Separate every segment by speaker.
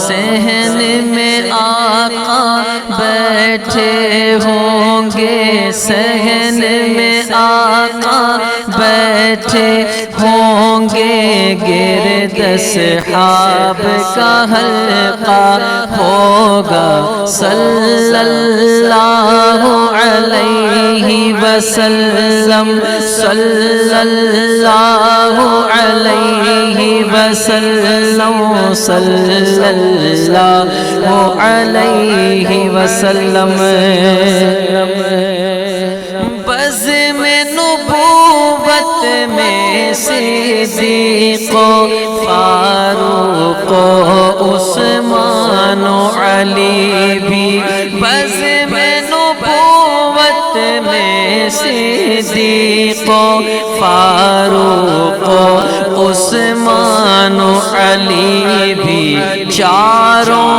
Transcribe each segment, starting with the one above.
Speaker 1: صحن میں آقا بیٹھے ہوں گے، صحن میں آقا بیٹھے ہوں گے، گرد صحاب کا حلقہ ہوگا، صلی اللہ علیہ وسلم، صلی اللہ علیہ وسلم، صلی اللہ علیہ وسلم۔ بزم نبوت میں صدیق و فاروق و عثمان و علی بھی، بزم نبوت میں صدیق و فاروق و عثمان و علی بھی، چاروں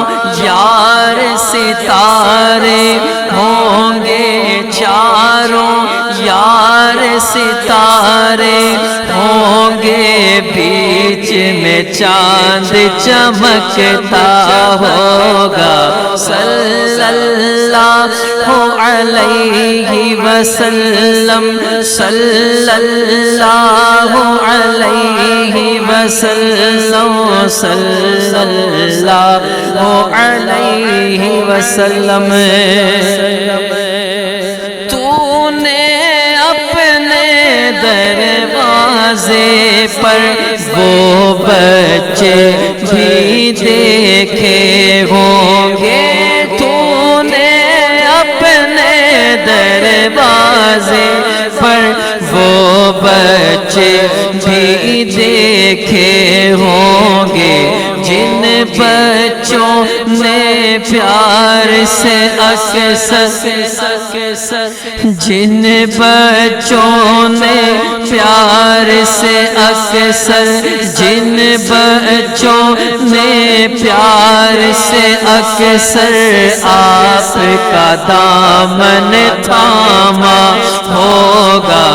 Speaker 1: یار ستارے ہوں گے، چاروں یار ستارے ہوں گے، بیچ میں چاند چمکتا ہوگا، صلی اللہ علیہ وسلم، صلی اللہ علیہ وسلم، صلی اللہ علیہ وسلم۔ تو نے اپنے دروازے پر وہ بچے بھی دیکھے ہوں گے، تو نے اپنے دروازے پر وہ بچے بھی دیکھے ہوں گے، جن بچوں نے پیار سے اکثر، جن بچوں نے پیار سے اکثر، جن بچوں نے پیار سے اکثر آپ کا دامن تھاما ہوگا،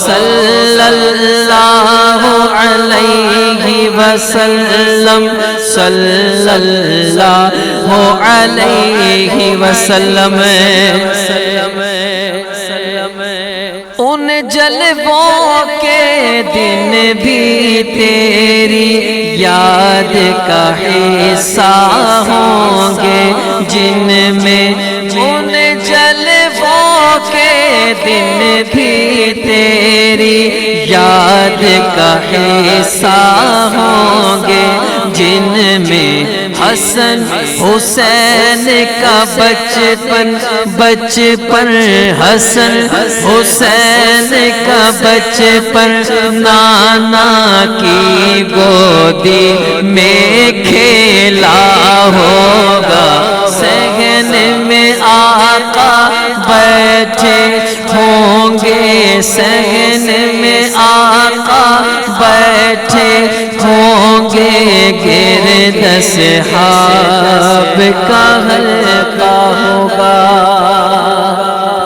Speaker 1: صلی اللہ علیہ وسلم، صلی اللہ علیہ وسلم۔ ان جلووں کے دن بھی تیری یاد کا حصہ ہوں گے، جن میں ان جلووں کے دن بھی تیری یاد کا حصہ ہوں گے، جن میں حسن حسین کا بچپن، حسن حسین کا بچپن نانا کی گودی میں کھیلا ہوگا، صحن میں آقا بیٹھے ہوں گے، صحن میں آقا بیٹھے ہوں گے، گرد صحاب کا حلقہ